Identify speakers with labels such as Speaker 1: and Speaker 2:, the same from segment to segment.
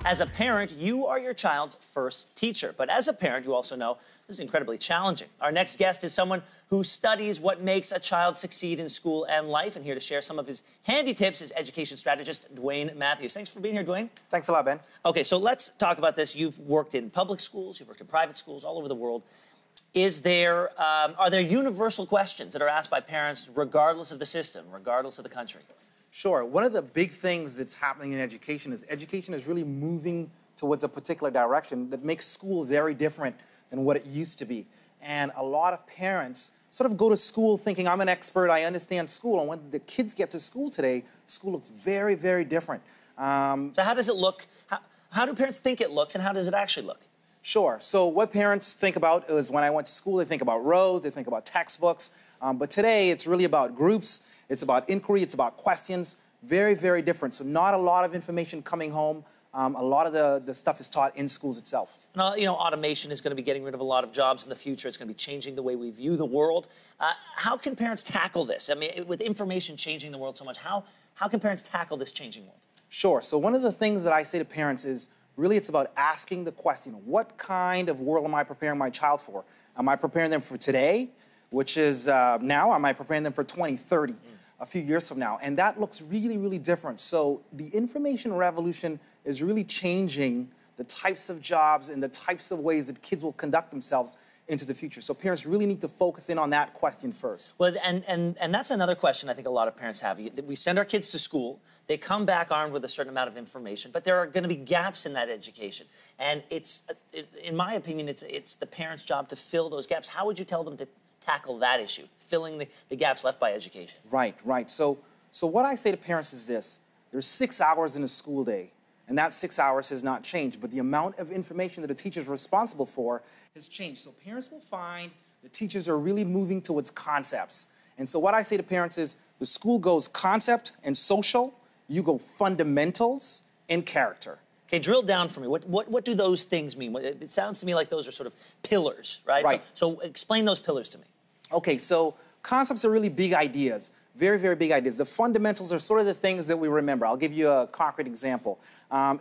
Speaker 1: As a parent, you are your child's first teacher. But as a parent, you also know this is incredibly challenging. Our next guest is someone who studies what makes a child succeed in school and life. And here to share some of his handy tips is education strategist Dwayne Matthews. Thanks for being here, Duane.
Speaker 2: Thanks a lot, Ben.
Speaker 1: Okay, so let's talk about this. You've worked in public schools, you've worked in private schools all over the world. Are there universal questions that are asked by parents regardless of the system, regardless of the country?
Speaker 2: Sure. One of the big things that's happening in education is really moving towards a particular direction that makes school very different than what it used to be. And a lot of parents sort of go to school thinking, I'm an expert, I understand school. And when the kids get to school today, school looks very, very different.
Speaker 1: So how does it look? How do parents think it looks, and how does it actually look?
Speaker 2: Sure. So what parents think about is when I went to school, they think about rows, they think about textbooks. But today, it's really about groups. It's about inquiry. It's about questions. Very, very different. So not a lot of information coming home. A lot of the stuff is taught in schools itself.
Speaker 1: And, you know, automation is going to be getting rid of a lot of jobs in the future. It's going to be changing the way we view the world. How can parents tackle this? I mean, with information changing the world so much, how can parents tackle this changing world? Sure.
Speaker 2: So one of the things that I say to parents is, really, it's about asking the question, what kind of world am I preparing my child for? Am I preparing them for today, which is now? Am I preparing them for 2030, a few years from now? And that looks really, really different. So the information revolution is really changing the types of jobs and the types of ways that kids will conduct themselves into the future. So parents really need to focus in on that question first.
Speaker 1: Well, and that's another question I think a lot of parents have. We send our kids to school, they come back armed with a certain amount of information, but there are going to be gaps in that education. And in my opinion, it's the parents' job to fill those gaps. How would you tell them to tackle that issue, filling the gaps left by education?
Speaker 2: Right, right. So what I say to parents is this: there's 6 hours in a school day, and that 6 hours has not changed, but the amount of information that a teacher is responsible for has changed. So parents will find that teachers are really moving towards concepts. And so what I say to parents is, the school goes concept and social, you go fundamentals and character.
Speaker 1: Okay, drill down for me. What do those things mean? It sounds to me like those are sort of pillars, right?
Speaker 2: Right.
Speaker 1: So explain those pillars to me.
Speaker 2: Okay, so concepts are really big ideas, very, very big ideas. The fundamentals are sort of the things that we remember. I'll give you a concrete example.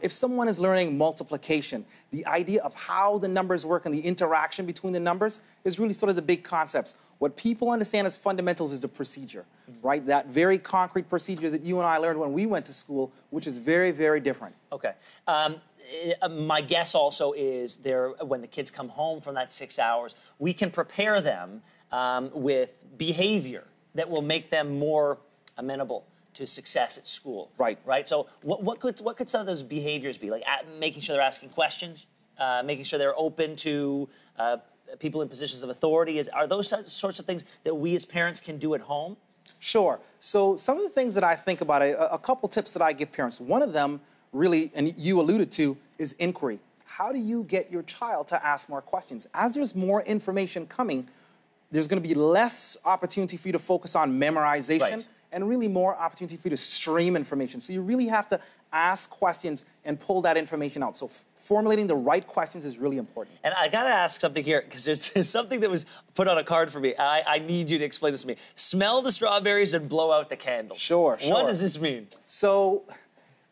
Speaker 2: If someone is learning multiplication, the idea of how the numbers work and the interaction between the numbers is really sort of the big concepts. What people understand as fundamentals is the procedure, right? That very concrete procedure that you and I learned when we went to school, which is very, very different.
Speaker 1: Okay. My guess also is when the kids come home from that 6 hours, we can prepare them with behavior that will make them more amenable to success at school.
Speaker 2: Right.
Speaker 1: Right. So what could some of those behaviors be? Like making sure they're asking questions, making sure they're open to people in positions of authority. Are those sorts of things that we as parents can do at home?
Speaker 2: Sure. So some of the things that I think about, a couple tips that I give parents. One of them, really, and you alluded to, is inquiry. How do you get your child to ask more questions? As there's more information coming, there's going to be less opportunity for you to focus on memorization.
Speaker 1: Right.
Speaker 2: And really more opportunity for you to stream information. So you really have to ask questions and pull that information out. So formulating the right questions is really important.
Speaker 1: And I got to ask something here, because there's something that was put on a card for me. I need you to explain this to me. Smell the strawberries and blow out the candles.
Speaker 2: Sure, sure.
Speaker 1: What does this mean?
Speaker 2: So,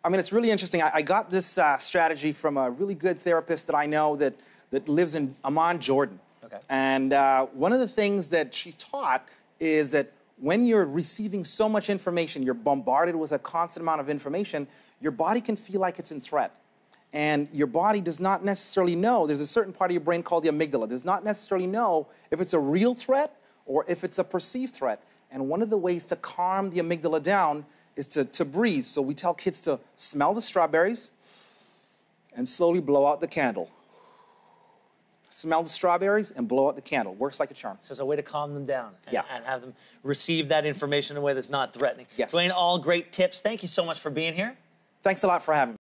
Speaker 2: I mean, it's really interesting. I got this strategy from a really good therapist that I know that lives in Amman, Jordan.
Speaker 1: Okay.
Speaker 2: And one of the things that she taught is that when you're receiving so much information, you're bombarded with a constant amount of information, your body can feel like it's in threat. And your body does not necessarily know, there's a certain part of your brain called the amygdala, does not necessarily know if it's a real threat or if it's a perceived threat. And one of the ways to calm the amygdala down is to breathe. So we tell kids to smell the strawberries and slowly blow out the candle. Smell the strawberries and blow out the candle. Works like a charm.
Speaker 1: So it's a way to calm them down
Speaker 2: and
Speaker 1: have them receive that information in a way that's not threatening.
Speaker 2: Yes.
Speaker 1: Dwayne, all great tips. Thank you so much for being here.
Speaker 2: Thanks a lot for having me.